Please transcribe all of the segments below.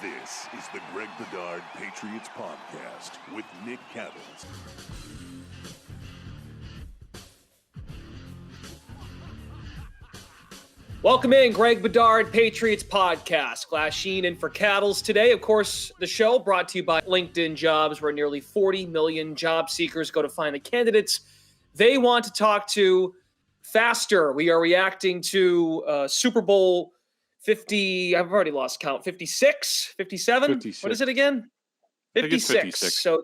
This is the Greg Bedard Patriots Podcast with Nick Cattles. Welcome in, Greg Bedard Patriots Podcast. Glasheen in for Cattles today. Of course, the show brought to you by LinkedIn Jobs, where nearly 40 million job seekers go to find the candidates they want to talk to faster. We are reacting to Super Bowl 50, I've already lost count, 56, 57? 56. What is it again? 56. 56. So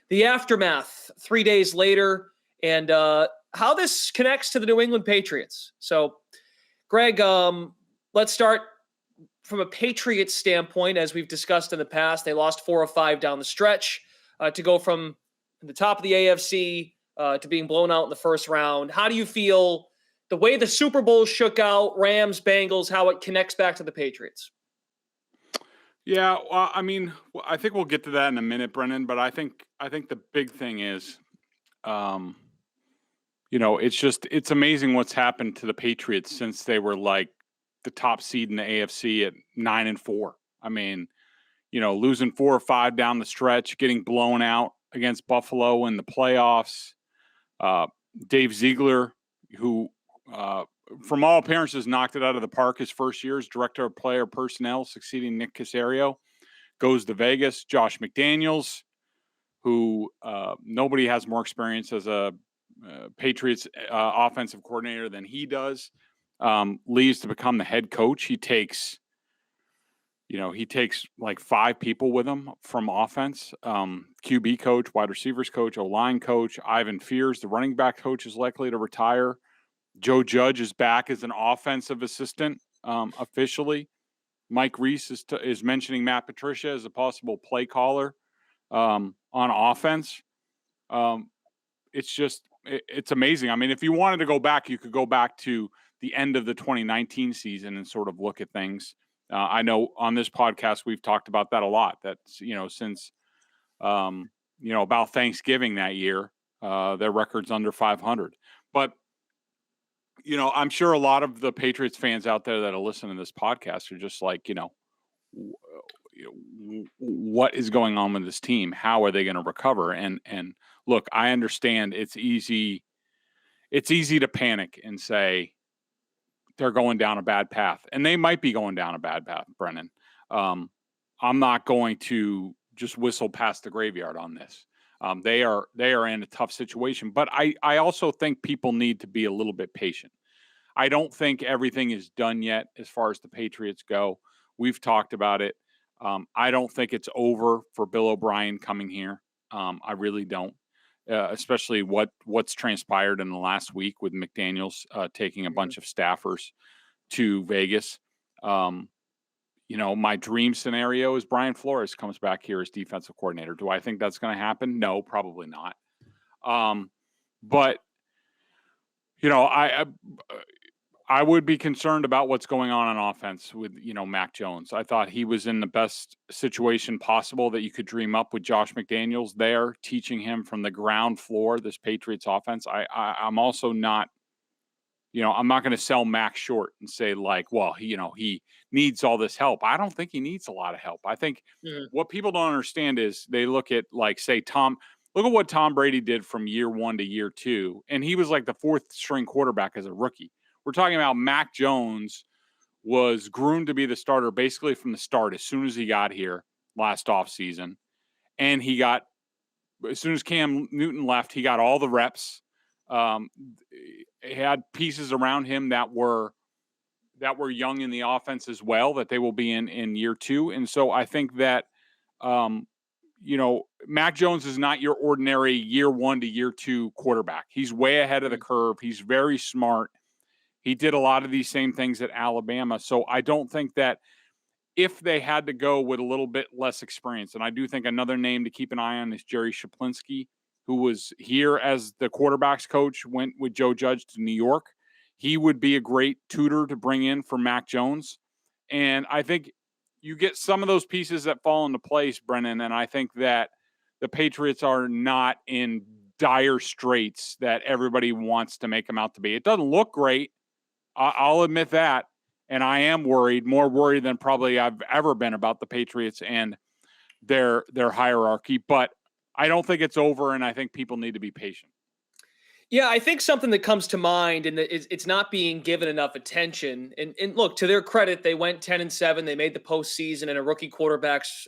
the aftermath 3 days later, and how this connects to the New England Patriots. So, Greg, let's start from a Patriots standpoint. As we've discussed in the past, they lost 4 of 5 down the stretch to go from the top of the AFC to being blown out in the first round. How do you feel the way the Super Bowl shook out, Rams, Bengals, how it connects back to the Patriots? Yeah, well, I mean, I think we'll get to that in a minute, Brendan. But I think the big thing is, it's amazing what's happened to the Patriots since they were like the top seed in the AFC at 9-4. I mean, losing 4 or 5 down the stretch, getting blown out against Buffalo in the playoffs. Dave Ziegler, who from all appearances knocked it out of the park his first year as director of player personnel, succeeding Nick Caserio, goes to Vegas. Josh McDaniels, who nobody has more experience as a Patriots offensive coordinator than he does, leaves to become the head coach. He takes like 5 people with him from offense, QB coach, wide receivers coach, O-line coach. Ivan Fears, the running back coach, is likely to retire. Joe Judge is back as an offensive assistant officially. Mike Reese is mentioning Matt Patricia as a possible play caller on offense. It's amazing. I mean, if you wanted to go back, you could go back to the end of the 2019 season and sort of look at things. I know on this podcast, we've talked about that a lot. That's, since, about Thanksgiving that year, their record's under 500. But, I'm sure a lot of the Patriots fans out there that are listening to this podcast are just like, what is going on with this team? How are they going to recover? And look, I understand it's easy to panic and say they're going down a bad path, and they might be going down a bad path, Brennan. I'm not going to just whistle past the graveyard on this. They are in a tough situation, but I also think people need to be a little bit patient. I don't think everything is done yet as far as the Patriots go. We've talked about it. I don't think it's over for Bill O'Brien coming here. I really don't, especially what's transpired in the last week with McDaniels taking a bunch of staffers to Vegas. My dream scenario is Brian Flores comes back here as defensive coordinator. Do I think that's going to happen? No, probably not. But I would be concerned about what's going on offense with, Mac Jones. I thought he was in the best situation possible that you could dream up with Josh McDaniels there, teaching him from the ground floor, this Patriots offense. I'm also not, I'm not going to sell Mac short and say like, well, he needs all this help. I don't think he needs a lot of help. I think what people don't understand is they look at like, say, look at what Tom Brady did from year 1 to year 2. And he was like the 4th string quarterback as a rookie. We're talking about Mac Jones was groomed to be the starter basically from the start as soon as he got here last offseason. And as soon as Cam Newton left, he got all the reps. He had pieces around him that were young in the offense as well, that they will be in year 2. And so I think that, Mac Jones is not your ordinary year 1 to year 2 quarterback. He's way ahead of the curve. He's very smart. He did a lot of these same things at Alabama. So I don't think that if they had to go with a little bit less experience, and I do think another name to keep an eye on is Jerry Shaplinski, who was here as the quarterback's coach, went with Joe Judge to New York. He would be a great tutor to bring in for Mac Jones. And I think you get some of those pieces that fall into place, Brennan, and I think that the Patriots are not in dire straits that everybody wants to make them out to be. It doesn't look great. I'll admit that. And I am worried, more worried than probably I've ever been about the Patriots and their hierarchy. But I don't think it's over, and I think people need to be patient. Yeah, I think something that comes to mind, and it's not being given enough attention. And look, to their credit, they went 10-7. They made the postseason in a rookie quarterback's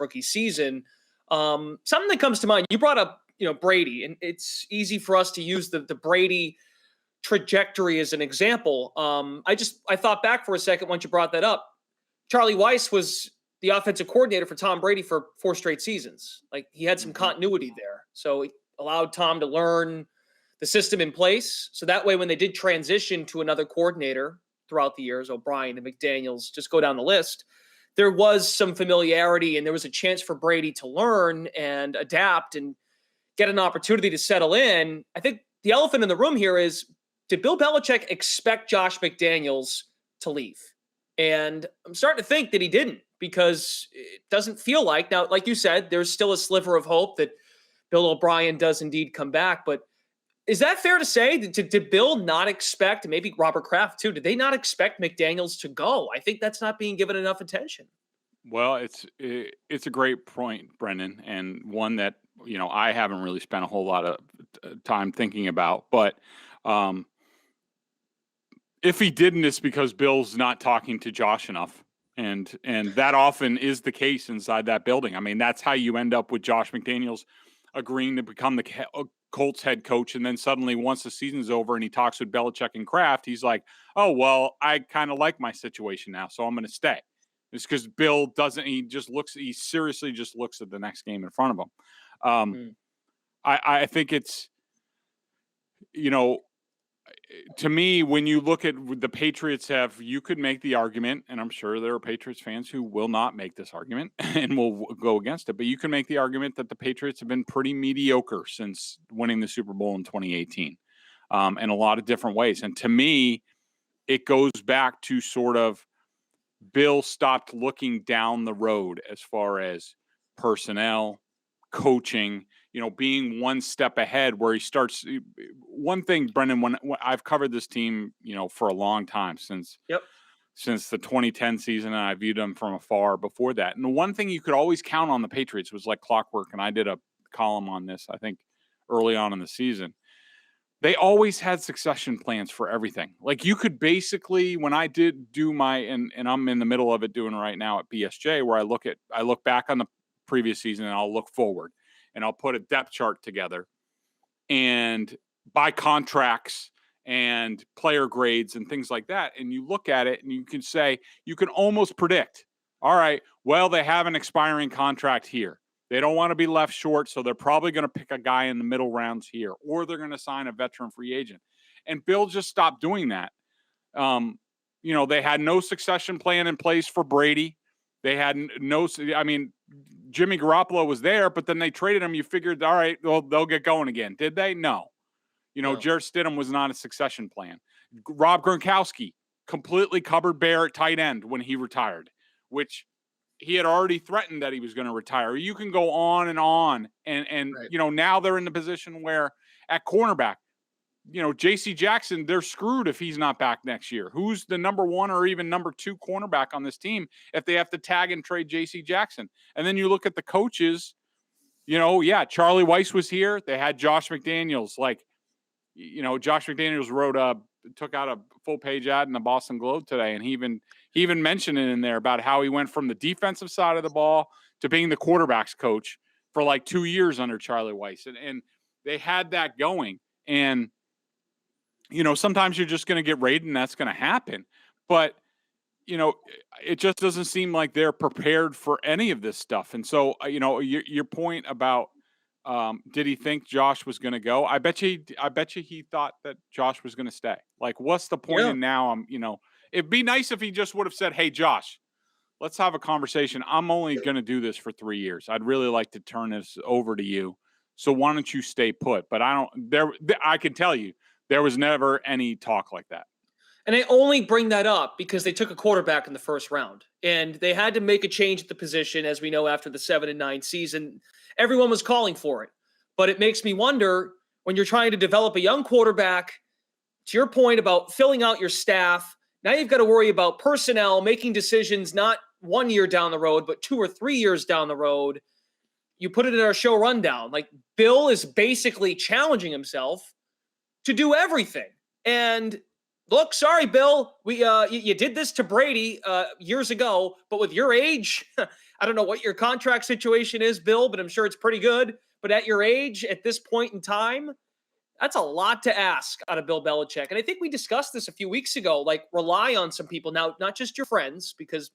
rookie season. Something that comes to mind. You brought up, Brady, and it's easy for us to use the Brady trajectory as an example. I thought back for a second once you brought that up. Charlie Weiss was the offensive coordinator for Tom Brady for 4 straight seasons. Like, he had some continuity there, so it allowed Tom to learn the system in place. So that way, when they did transition to another coordinator throughout the years, O'Brien and McDaniels, just go down the list, there was some familiarity and there was a chance for Brady to learn and adapt and get an opportunity to settle in. I think the elephant in the room here is, did Bill Belichick expect Josh McDaniels to leave? And I'm starting to think that he didn't, because it doesn't feel like, now, like you said, there's still a sliver of hope that Bill O'Brien does indeed come back. But is that fair to say? Did Bill not expect, maybe Robert Kraft too, did they not expect McDaniels to go? I think that's not being given enough attention. Well, it's a great point, Brendan, and one that, I haven't really spent a whole lot of time thinking about. But if he didn't, it's because Bill's not talking to Josh enough. And that often is the case inside that building. I mean, that's how you end up with Josh McDaniels agreeing to become the Colts head coach. And then suddenly, once the season's over and he talks with Belichick and Kraft, he's like, oh, well, I kind of like my situation now, so I'm going to stay. It's because Bill doesn't, he seriously just looks at the next game in front of him. I think it's, to me, when you look at the Patriots you could make the argument, and I'm sure there are Patriots fans who will not make this argument and will go against it, but you can make the argument that the Patriots have been pretty mediocre since winning the Super Bowl in 2018 in a lot of different ways. And to me, it goes back to sort of Bill stopped looking down the road as far as personnel, coaching, being one step ahead, where he starts. One thing, Brendan, when I've covered this team, for a long time, since the 2010 season, and I viewed them from afar before that. And the one thing you could always count on the Patriots was like clockwork. And I did a column on this, I think, early on in the season. They always had succession plans for everything. Like, you could basically, when I did do and I'm in the middle of it doing right now at BSJ, where I look back on the previous season and I'll look forward. And I'll put a depth chart together and by contracts and player grades and things like that. And you look at it and you can say, you can almost predict, all right, well, they have an expiring contract here. They don't want to be left short, so they're probably going to pick a guy in the middle rounds here, or they're going to sign a veteran free agent. And Bill just stopped doing that. They had no succession plan in place for Brady. They had Jimmy Garoppolo was there, but then they traded him. You figured, all right, well, they'll get going again. Did they? No. Jarrett Stidham was not a succession plan. Rob Gronkowski completely cupboard bare at tight end when he retired, which he had already threatened that he was going to retire. You can go on and on. And right. Now they're in the position where at cornerback, J.C. Jackson, they're screwed if he's not back next year. Who's the number 1 or even number 2 cornerback on this team if they have to tag and trade J.C. Jackson? And then you look at the coaches, Charlie Weiss was here. They had Josh McDaniels. Josh McDaniels took out a full-page ad in the Boston Globe today, and he even mentioned it in there about how he went from the defensive side of the ball to being the quarterback's coach for like 2 years under Charlie Weiss. And they had that going. And sometimes you're just going to get raided and that's going to happen. But, it just doesn't seem like they're prepared for any of this stuff. And so, your point about did he think Josh was going to go? I bet you he thought that Josh was going to stay. Like, what's the point? Yeah. And now it'd be nice if he just would have said, hey, Josh, let's have a conversation. I'm only going to do this for 3 years. I'd really like to turn this over to you. So why don't you stay put? But I can tell you, there was never any talk like that. And I only bring that up because they took a quarterback in the first round. And they had to make a change at the position, as we know, after the 7-9 season. Everyone was calling for it. But it makes me wonder, when you're trying to develop a young quarterback, to your point about filling out your staff, Now you've got to worry about personnel, making decisions not 1 year down the road, but 2 or 3 years down the road. You put it in our show rundown. Like, Bill is basically challenging himself to do everything. And look, sorry, Bill, you did this to Brady years ago, but with your age, I don't know what your contract situation is, Bill, but I'm sure it's pretty good. But at your age, at this point in time, that's a lot to ask out of Bill Belichick. And I think we discussed this a few weeks ago, like rely on some people. Now, not just your friends, because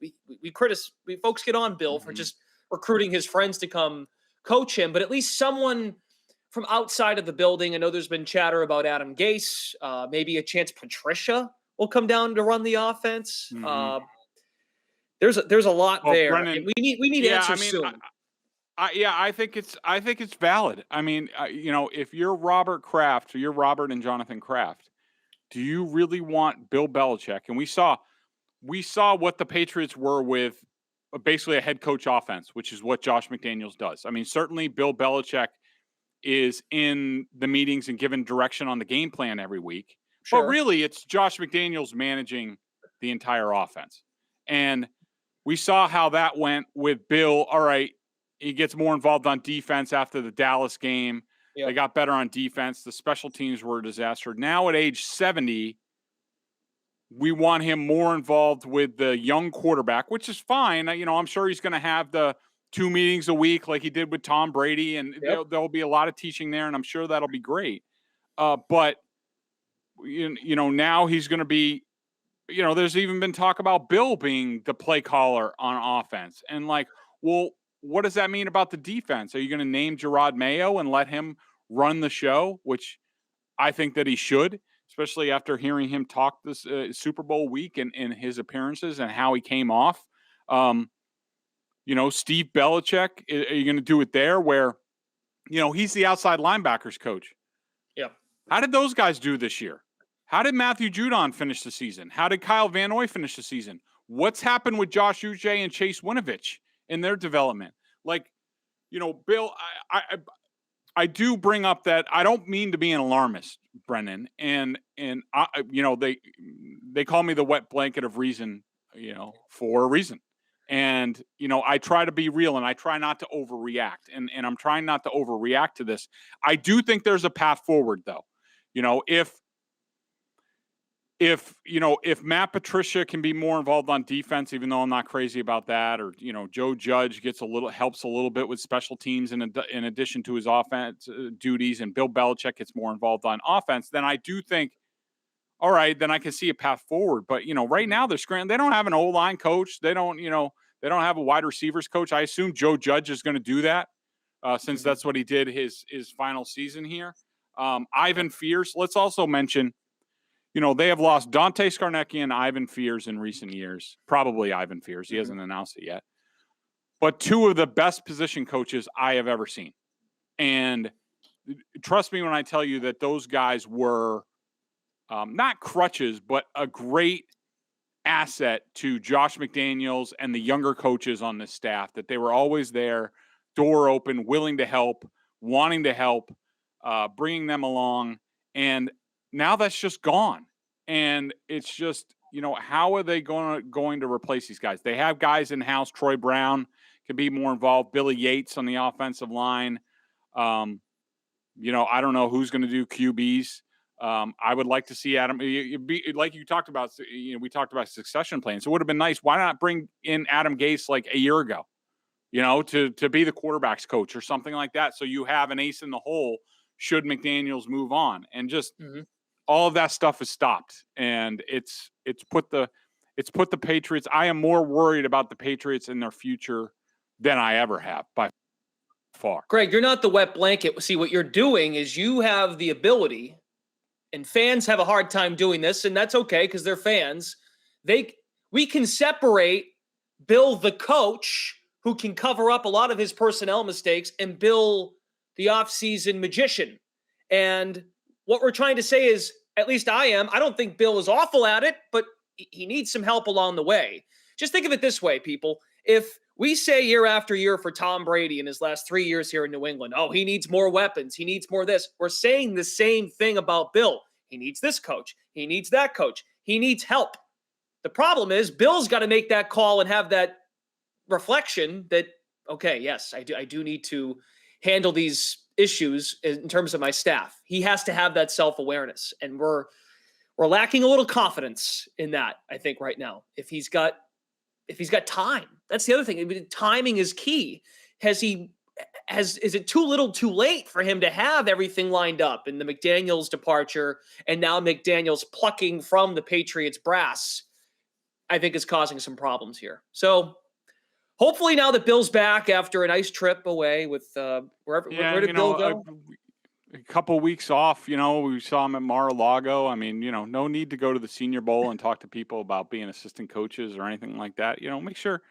folks get on Bill for just recruiting his friends to come coach him, but at least someone from outside of the building. I know there's been chatter about Adam Gase, maybe a chance Patricia will come down to run the offense. There's a lot there. Brendan, we need answers soon. I think it's valid. I mean, if you're Robert Kraft or you're Robert and Jonathan Kraft, do you really want Bill Belichick? And we saw what the Patriots were with basically a head coach offense, which is what Josh McDaniels does. I mean, certainly Bill Belichick is in the meetings and giving direction on the game plan every week. Sure. But really, it's Josh McDaniels managing the entire offense. And we saw how that went with Bill. All right, he gets more involved on defense after the Dallas game. Yep. They got better on defense. The special teams were a disaster. Now at age 70, we want him more involved with the young quarterback, which is fine. I'm sure he's going to have the 2 meetings a week like he did with Tom Brady, and there'll be a lot of teaching there, and I'm sure that'll be great. But now he's going to be, there's even been talk about Bill being the play caller on offense. And what does that mean about the defense? Are you going to name Gerard Mayo and let him run the show, which I think that he should, especially after hearing him talk this Super Bowl week and his appearances and how he came off. Steve Belichick, are you going to do it there where, he's the outside linebackers coach? Yeah. How did those guys do this year? How did Matthew Judon finish the season? How did Kyle Van Noy finish the season? What's happened with Josh Uche and Chase Winovich in their development? Bill, I do bring up that I don't mean to be an alarmist, Brendan, and they call me the wet blanket of reason, for a reason. And, I try to be real and I try not to overreact, and I'm trying not to overreact to this. I do think there's a path forward though. If Matt Patricia can be more involved on defense, even though I'm not crazy about that, or, Joe Judge helps a little bit with special teams in addition to his offense duties, and Bill Belichick gets more involved on offense, then I do think, all right, then I can see a path forward. But, right now they're scrambling. They don't have an O-line coach. They don't have a wide receivers coach. I assume Joe Judge is going to do that since that's what he did his final season here. Ivan Fears. Let's also mention, they have lost Dante Scarnecchia and Ivan Fears in recent years. Probably Ivan Fears. He hasn't announced it yet. But 2 of the best position coaches I have ever seen. And trust me when I tell you that those guys were not crutches, but a great asset to Josh McDaniels and the younger coaches on this staff, that they were always there, door open, willing to help, wanting to help, bringing them along. And now that's just gone. And it's just, how are they going to replace these guys? They have guys in-house. Troy Brown can be more involved. Billy Yates on the offensive line. I don't know who's going to do QBs. I would like to see Adam, like you talked about, we talked about succession plans. It would have been nice. Why not bring in Adam Gase like a year ago, to be the quarterback's coach or something like that. So you have an ace in the hole should McDaniels move on, and just all of that stuff is stopped. And it's put the Patriots. I am more worried about the Patriots and their future than I ever have by far. Greg, you're not the wet blanket. See, what you're doing is you have the ability, and fans have a hard time doing this, and that's okay because they're fans. We can separate Bill the coach, who can cover up a lot of his personnel mistakes, and Bill the offseason magician. And what we're trying to say is, at least I don't think Bill is awful at it, but he needs some help along the way. Just think of it this way, people. If we say year after year for Tom Brady in his last 3 years here in New England, oh, he needs more weapons, he needs more this. We're saying the same thing about Bill. He needs this coach. He needs that coach. He needs help. The problem is Bill's got to make that call and have that reflection that, okay, yes, I do need to handle these issues in terms of my staff. He has to have that self-awareness, and we're lacking a little confidence in that, I think, right now. If he's got time, that's the other thing. I mean, timing is key. Is it too little too late for him to have everything lined up, and the McDaniels departure and now McDaniels plucking from the Patriots brass, I think is causing some problems here. So hopefully now that Bill's back after a nice trip away with where did Bill go? A couple weeks off, we saw him at Mar-a-Lago. I mean, no need to go to the Senior Bowl and talk to people about being assistant coaches or anything like that. Make sure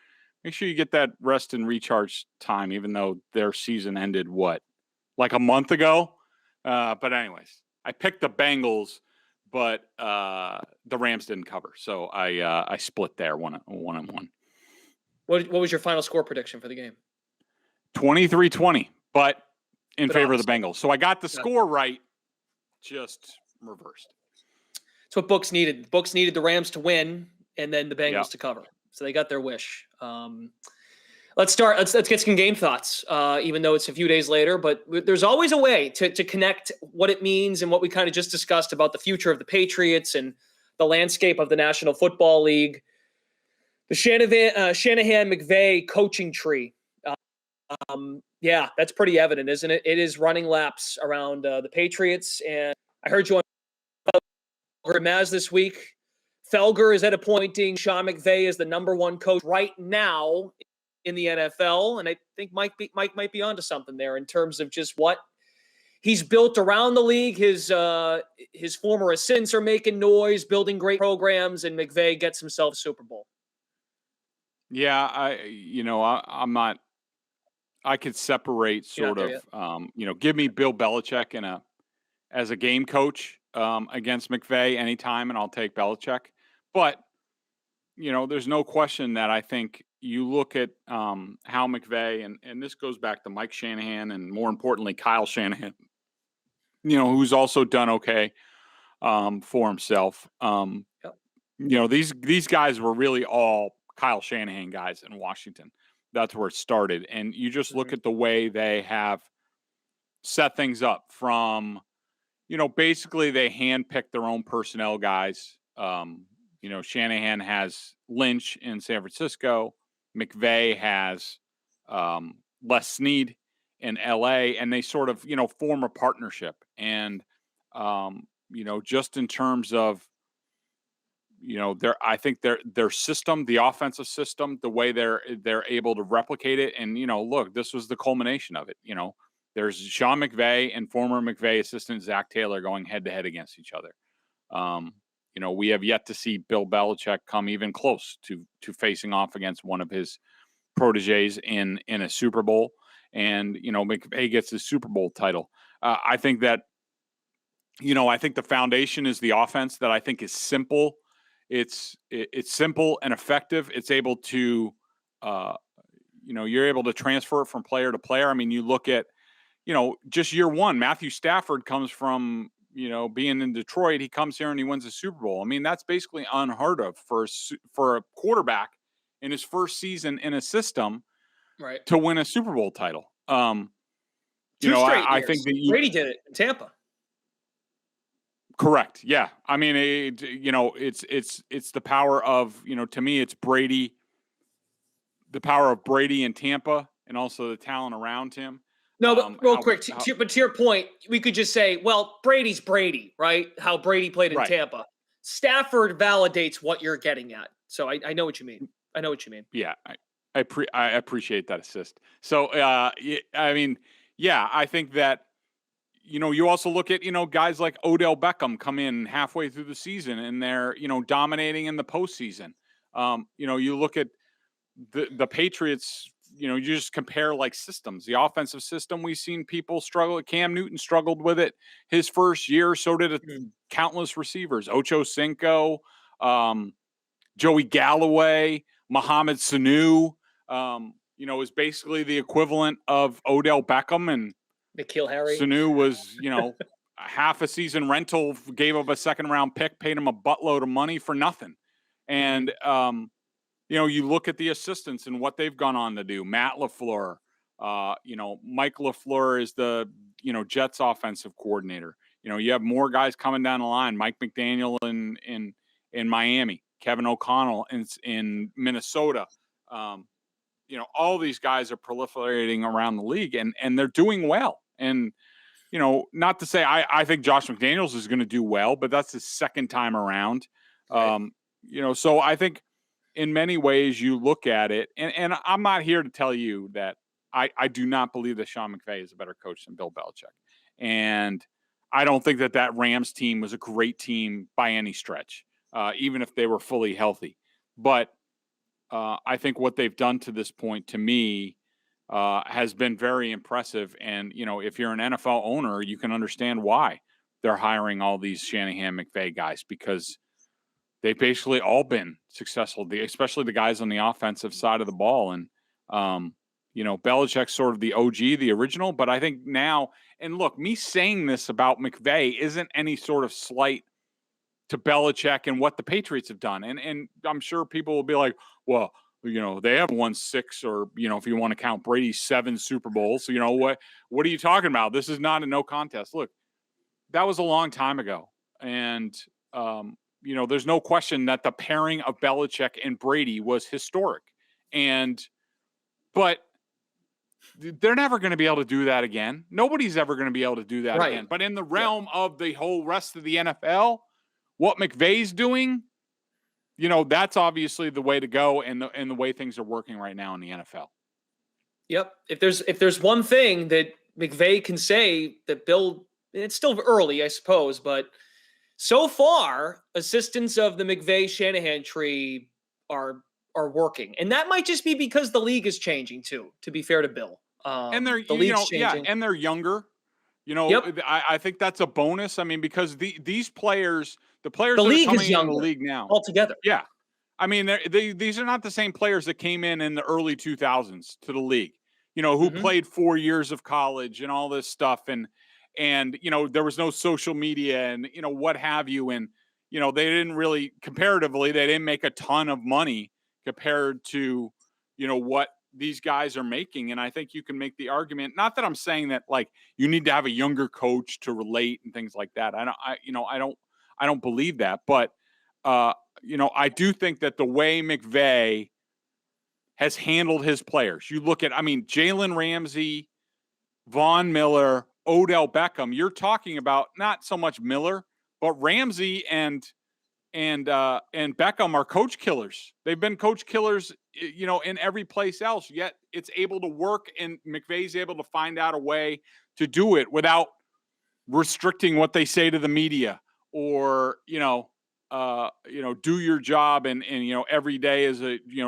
you get that rest and recharge time, even though their season ended, like a month ago? But anyways, I picked the Bengals, but the Rams didn't cover. So I split there one and one. What was your final score prediction for the game? 23-20, but in favor of the Bengals. So I got the score right, just reversed. That's what books needed. Books needed the Rams to win and then the Bengals to cover. So they got their wish. Let's get some game thoughts, even though it's a few days later. But there's always a way to connect what it means and what we kind of just discussed about the future of the Patriots and the landscape of the National Football League. The Shanahan McVay coaching tree. Yeah, that's pretty evident, isn't it? It is running laps around the Patriots. And I heard you on Maz this week. Felger is appointing Sean McVay as the number one coach right now in the NFL. And I think Mike might be onto something there in terms of just what he's built around the league. His former assistants are making noise, building great programs, and McVay gets himself a Super Bowl. Yeah, I'm not. I could separate sort of, give me Bill Belichick as a game coach against McVay anytime, and I'll take Belichick. But, there's no question that I think you look at how McVay, and this goes back to Mike Shanahan and more importantly, Kyle Shanahan, who's also done okay for himself. These guys were really all Kyle Shanahan guys in Washington. That's where it started. And you just look at the way they have set things up from, basically they handpick their own personnel guys. Shanahan has Lynch in San Francisco. McVay has Les Snead in LA, and they sort of, form a partnership. And, just in terms of, I think their system, the offensive system, the way they're able to replicate it. And, look, this was the culmination of it. There's Sean McVay and former McVay assistant Zach Taylor going head to head against each other. We have yet to see Bill Belichick come even close to facing off against one of his proteges in a Super Bowl. And, McVay gets his Super Bowl title. I think that, I think the foundation is the offense that I think is simple. It's simple and effective. It's able to, you're able to transfer it from player to player. I mean, you look at, just year one, Matthew Stafford comes from, being in Detroit. He comes here and he wins a Super Bowl. I mean, that's basically unheard of for a quarterback in his first season in a system, right, to win a Super Bowl title. Two straight years. I think that Brady did it in Tampa. Correct. Yeah. I mean, it's the power of, to me, it's Brady, the power of Brady in Tampa and also the talent around him. No, but real quick, but to your point, we could just say, well, Brady's Brady, right? How Brady played in Tampa. Stafford validates what you're getting at. So I know what you mean. Yeah. I appreciate that assist. So, I mean, yeah, I think that, you also look at, guys like Odell Beckham come in halfway through the season and they're, dominating in the postseason. You look at the Patriots, you just compare like systems. The offensive system, we've seen people struggle. Cam Newton struggled with it his first year. So did countless receivers. Ocho Cinco, Joey Galloway, Mohamed Sanu, is basically the equivalent of Odell Beckham, and N'Keal Harry. Sanu was, half a season rental, gave up a second round pick, paid him a buttload of money for nothing. And, you look at the assistants and what they've gone on to do. Matt LaFleur, Mike LaFleur is the, Jets offensive coordinator. You have more guys coming down the line. Mike McDaniel in Miami, Kevin O'Connell in Minnesota. All these guys are proliferating around the league and they're doing well. And, not to say I think Josh McDaniels is going to do well, but that's his second time around. Right. So I think in many ways you look at it, and I'm not here to tell you that I do not believe that Sean McVay is a better coach than Bill Belichick. And I don't think that Rams team was a great team by any stretch, even if they were fully healthy. But I think what they've done to this point, to me, has been very impressive. And, if you're an NFL owner, you can understand why they're hiring all these Shanahan McVay guys, because they've basically all been successful, especially the guys on the offensive side of the ball. And, Belichick's sort of the OG, the original. But I think now, and look, me saying this about McVay isn't any sort of slight to Belichick and what the Patriots have done. And I'm sure people will be like, well, they have won 6 or, if you want to count Brady, 7 Super Bowls. So, what are you talking about? This is not a no contest. Look, that was a long time ago. And, there's no question that the pairing of Belichick and Brady was historic. But they're never going to be able to do that again. Nobody's ever going to be able to do that again. But in the realm of the whole rest of the NFL, what McVay's doing, that's obviously the way to go and the way things are working right now in the NFL. Yep. If there's one thing that McVay can say that Bill, it's still early, I suppose, but so far, assistants of the McVay-Shanahan tree are working. And that might just be because the league is changing too, to be fair to Bill. And they're, and they're younger. I think that's a bonus. I mean, because these players, the players that are coming into the league now altogether. Yeah. I mean, these are not the same players that came in the early 2000s to the league, who played 4 years of college and all this stuff. And there was no social media and, what have you. And, they didn't really, comparatively, they didn't make a ton of money compared to, what these guys are making. And I think you can make the argument, not that I'm saying that like you need to have a younger coach to relate and things like that. I don't believe that, but I do think that the way McVay has handled his players, you look at, Jalen Ramsey, Von Miller, Odell Beckham, you're talking about not so much Miller, but Ramsey and Beckham are coach killers. They've been coach killers, in every place else, yet it's able to work and McVay's able to find out a way to do it without restricting what they say to the media or, do your job and every day is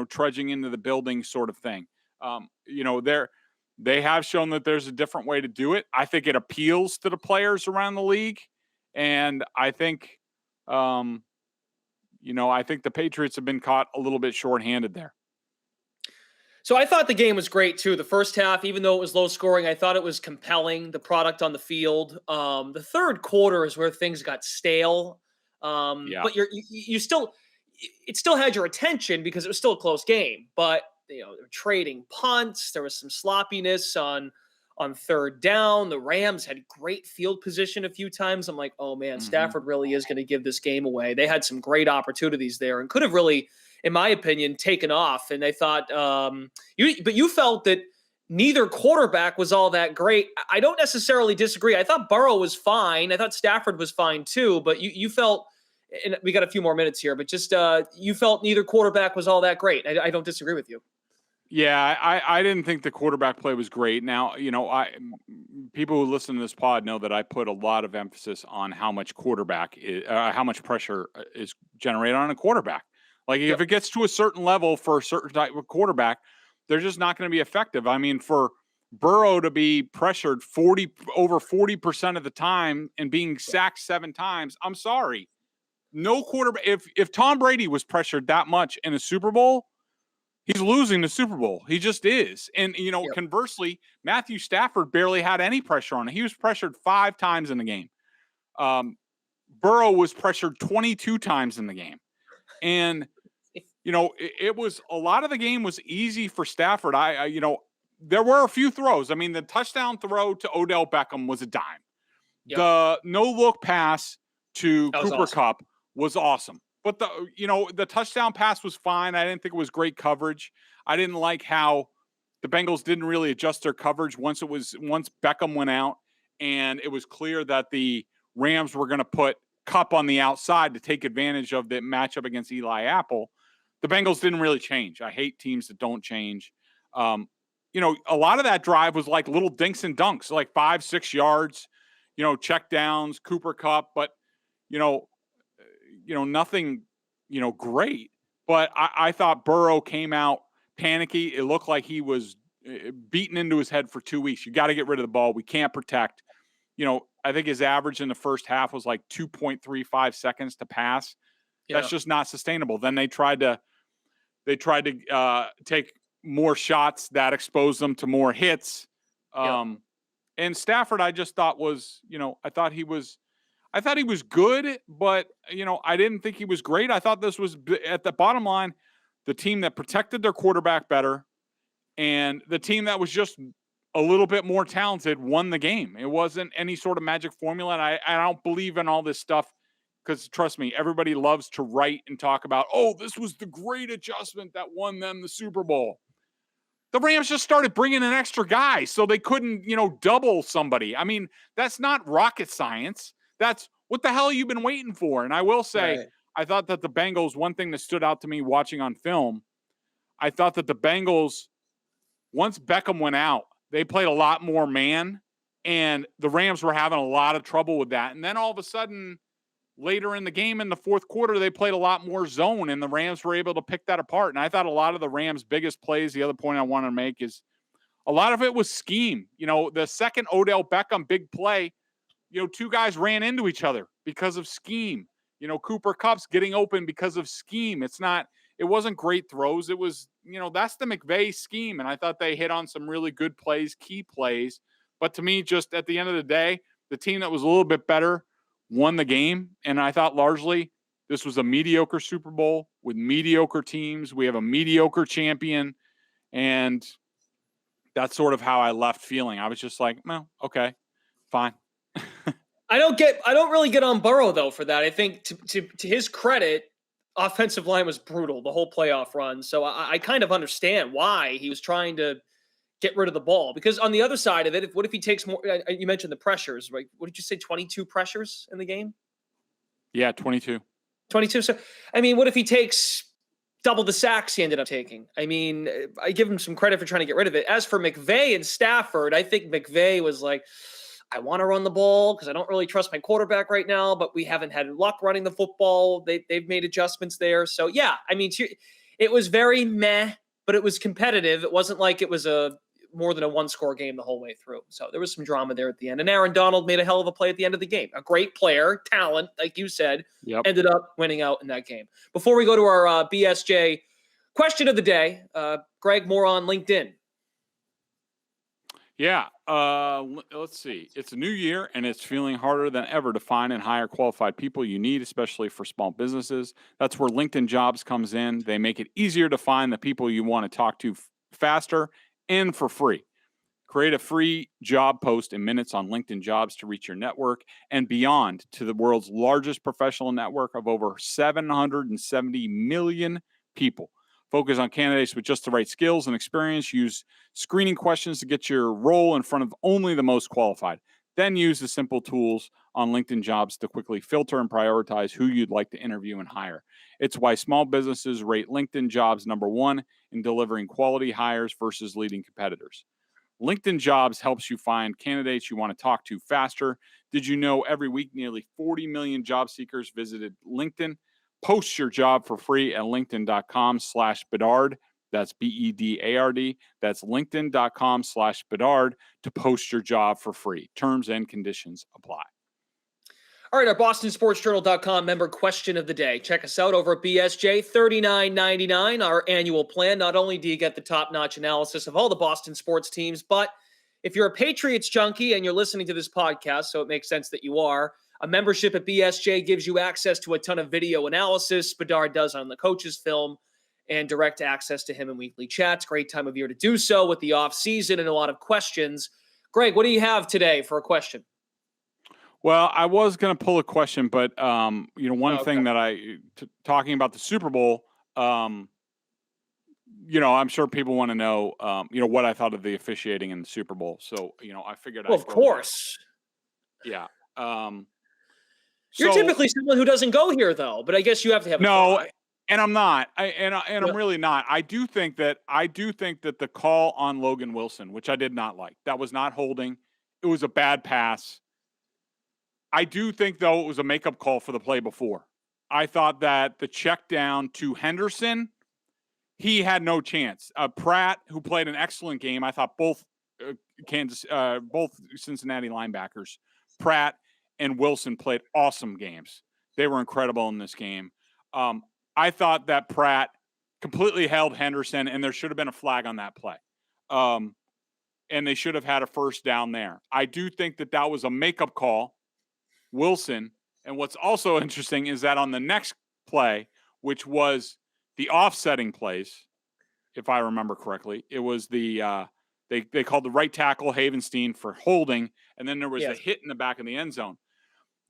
trudging into the building sort of thing. They have shown that there's a different way to do it. I think it appeals to the players around the league. And I think, I think the Patriots have been caught a little bit shorthanded there. So I thought the game was great too. The first half, even though it was low scoring, I thought it was compelling, the product on the field. The third quarter is where things got stale. But it still had your attention because it was still a close game. But they're trading punts. There was some sloppiness on third down. The Rams had great field position a few times. I'm like, oh man, Stafford really is going to give this game away. They had some great opportunities there and could have really, in my opinion, taken off. And they thought, but you felt that neither quarterback was all that great. I don't necessarily disagree. I thought Burrow was fine. I thought Stafford was fine too, but you felt, and we got a few more minutes here, but just you felt neither quarterback was all that great. I don't disagree with you. Yeah, I didn't think the quarterback play was great. Now, people who listen to this pod know that I put a lot of emphasis on how much how much pressure is generated on a quarterback. Like if it gets to a certain level for a certain type of quarterback, they're just not going to be effective. I mean, for Burrow to be pressured over 40% of the time and being sacked 7 times, I'm sorry. No quarterback. If Tom Brady was pressured that much in a Super Bowl, he's losing the Super Bowl. He just is. And, conversely, Matthew Stafford barely had any pressure on him. He was pressured 5 times in the game. Burrow was pressured 22 times in the game. And, it was a lot of the game was easy for Stafford. There were a few throws. I mean, the touchdown throw to Odell Beckham was a dime. Yep. The no-look pass to Cooper Kupp was awesome. But the touchdown pass was fine. I didn't think it was great coverage. I didn't like how the Bengals didn't really adjust their coverage once Beckham went out, and it was clear that the Rams were going to put Kupp on the outside to take advantage of the matchup against Eli Apple. The Bengals didn't really change. I hate teams that don't change. A lot of that drive was like little dinks and dunks, like 5-6 yards, check downs, Cooper Kupp, but nothing, great. But I thought Burrow came out panicky. It looked like he was beaten into his head for 2 weeks. You got to get rid of the ball. We can't protect. I think his average in the first half was like 2.35 seconds to pass. Yeah. That's just not sustainable. Then they tried to take more shots that exposed them to more hits. And Stafford, I just thought was, I thought he was good, but I didn't think he was great. I thought this was, at the bottom line, the team that protected their quarterback better and the team that was just a little bit more talented won the game. It wasn't any sort of magic formula. And I don't believe in all this stuff because, trust me, everybody loves to write and talk about, this was the great adjustment that won them the Super Bowl. The Rams just started bringing in extra guys so they couldn't, double somebody. I mean, that's not rocket science. That's what the hell you've been waiting for. And I will say, right. I thought that the Bengals, one thing that stood out to me watching on film, I thought that the Bengals, once Beckham went out, they played a lot more man, and the Rams were having a lot of trouble with that. And then all of a sudden, later in the game, in the fourth quarter, they played a lot more zone, and the Rams were able to pick that apart. And I thought a lot of the Rams' biggest plays, the other point I want to make is a lot of it was scheme. The second Odell Beckham big play, two guys ran into each other because of scheme. Cooper Kupp's getting open because of scheme. It wasn't great throws. It was, that's the McVay scheme. And I thought they hit on some really good plays, key plays. But to me, just at the end of the day, the team that was a little bit better won the game. And I thought largely this was a mediocre Super Bowl with mediocre teams. We have a mediocre champion. And that's sort of how I left feeling. I was just like, well, okay, fine. I don't really get on Burrow though for that. I think to his credit, offensive line was brutal the whole playoff run. So I kind of understand why he was trying to get rid of the ball, because on the other side of it, what if he takes more? You mentioned the pressures, right? What did you say? 22 pressures in the game? Yeah, 22. 22. So, I mean, what if he takes double the sacks he ended up taking? I mean, I give him some credit for trying to get rid of it. As for McVay and Stafford, I think McVay was like, I want to run the ball because I don't really trust my quarterback right now, but we haven't had luck running the football. They've made adjustments there. So, yeah, I mean, it was very meh, but it was competitive. It wasn't like it was more than a one-score game the whole way through. So there was some drama there at the end. And Aaron Donald made a hell of a play at the end of the game. A great player, talent, like you said, ended up winning out in that game. Before we go to our BSJ question of the day, Greg, more on LinkedIn. Yeah, let's see. It's a new year, and it's feeling harder than ever to find and hire qualified people you need, especially for small businesses. That's where LinkedIn Jobs comes in. They make it easier to find the people you want to talk to faster and for free. Create a free job post in minutes on LinkedIn Jobs to reach your network and beyond to the world's largest professional network of over 770 million people. Focus on candidates with just the right skills and experience. Use screening questions to get your role in front of only the most qualified. Then use the simple tools on LinkedIn Jobs to quickly filter and prioritize who you'd like to interview and hire. It's why small businesses rate LinkedIn Jobs number one in delivering quality hires versus leading competitors. LinkedIn Jobs helps you find candidates you want to talk to faster. Did you know every week nearly 40 million job seekers visited LinkedIn? Post your job for free at linkedin.com/Bedard. That's BEDARD. That's linkedin.com/Bedard to post your job for free. Terms and conditions apply. All right, our BostonSportsJournal.com member question of the day. Check us out over at BSJ, $39.99, our annual plan. Not only do you get the top-notch analysis of all the Boston sports teams, but if you're a Patriots junkie and you're listening to this podcast, so it makes sense that you are, a membership at BSJ gives you access to a ton of video analysis Bedard does on the coach's film, and direct access to him in weekly chats. Great time of year to do so with the off season and a lot of questions. Greg, what do you have today for a question? Well, I was going to pull a question, but one thing that talking about the Super Bowl, I'm sure people want to know, what I thought of the officiating in the Super Bowl. So, I figured. Well, of course. Yeah. You're typically someone who doesn't go here, though. But I guess you have to have. And I'm not. I'm really not. I do think that the call on Logan Wilson, which I did not like, that was not holding. It was a bad pass. I do think, though, it was a makeup call for the play before. I thought that the check down to Henderson, he had no chance. Pratt, who played an excellent game, I thought both Cincinnati linebackers, Pratt and Wilson, played awesome games. They were incredible in this game. I thought that Pratt completely held Henderson, and there should have been a flag on that play. And they should have had a first down there. I do think that was a makeup call. Wilson. And what's also interesting is that on the next play, which was the offsetting plays, if I remember correctly, it was the they called the right tackle Havenstein for holding, and then there was a hit in the back of the end zone.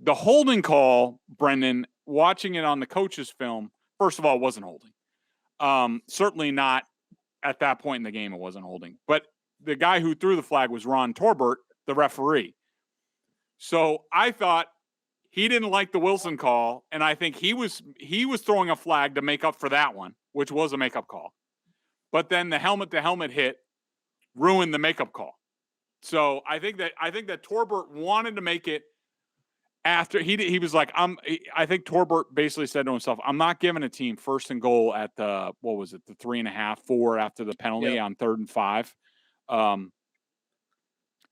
The holding call, Brendan, watching it on the coach's film, first of all, it wasn't holding. Certainly not at that point in the game, it wasn't holding. But the guy who threw the flag was Ron Torbert, the referee. So I thought he didn't like the Wilson call, and I think he was throwing a flag to make up for that one, which was a makeup call. But then the helmet-to-helmet hit ruined the makeup call. So I think that Torbert wanted to make it after he was like, I think Torbert basically said to himself, I'm not giving a team first and goal at the 3.5, 4 after the penalty on 3rd and 5. And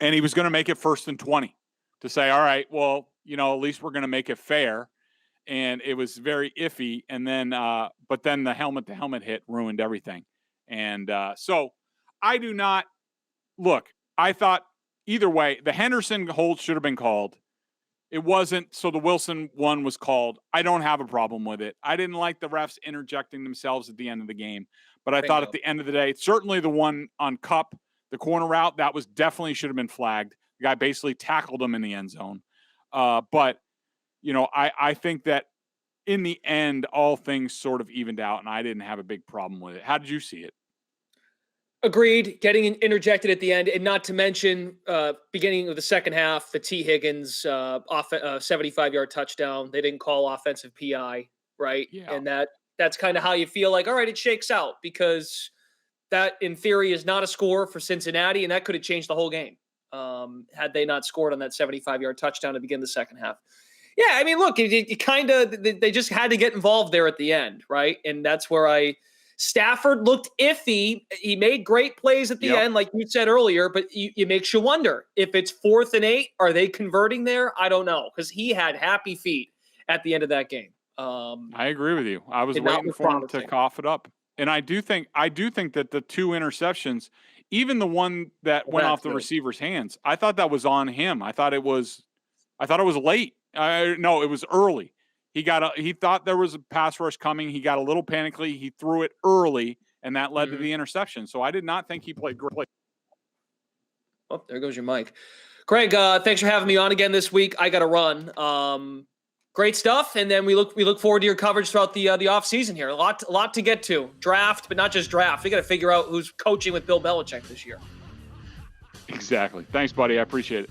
he was going to make it 1st and 20 to say, all right, well, at least we're going to make it fair. And it was very iffy. And then, but then the helmet-to-helmet hit ruined everything. And so I do not look. I thought either way, the Henderson hold should have been called. It wasn't. So the Wilson one was called. I don't have a problem with it. I didn't like the refs interjecting themselves at the end of the game. But I thought at the end of the day, certainly the one on Kupp, the corner route, that was definitely should have been flagged. The guy basically tackled him in the end zone. But, I think that in the end, all things sort of evened out, and I didn't have a big problem with it. How did you see it? Agreed. Getting interjected at the end, and not to mention beginning of the second half, the T. Higgins 75-yard touchdown. They didn't call offensive PI, right? Yeah. And that's kind of how you feel like, all right, it shakes out, because that, in theory, is not a score for Cincinnati, and that could have changed the whole game had they not scored on that 75-yard touchdown to begin the second half. Yeah, I mean, look, they just had to get involved there at the end, right? And that's where Stafford looked iffy. He made great plays at the end, like you said earlier, but it makes you wonder if it's 4th and 8, are they converting there? I don't know, because he had happy feet at the end of that game. I agree with you. I was waiting for him to cough it up. And I do think that the 2 interceptions, even the one that went off the receiver's hands, I thought that was on him. I thought it was late. No, it was early. He thought there was a pass rush coming. He got a little panicky. He threw it early, and that led to the interception. So I did not think he played great. Oh, there goes your mic. Greg, thanks for having me on again this week. I got to run. Great stuff, and then we look forward to your coverage throughout the off season here. A lot to get to. Draft, but not just draft. We got to figure out who's coaching with Bill Belichick this year. Exactly. Thanks, buddy. I appreciate it.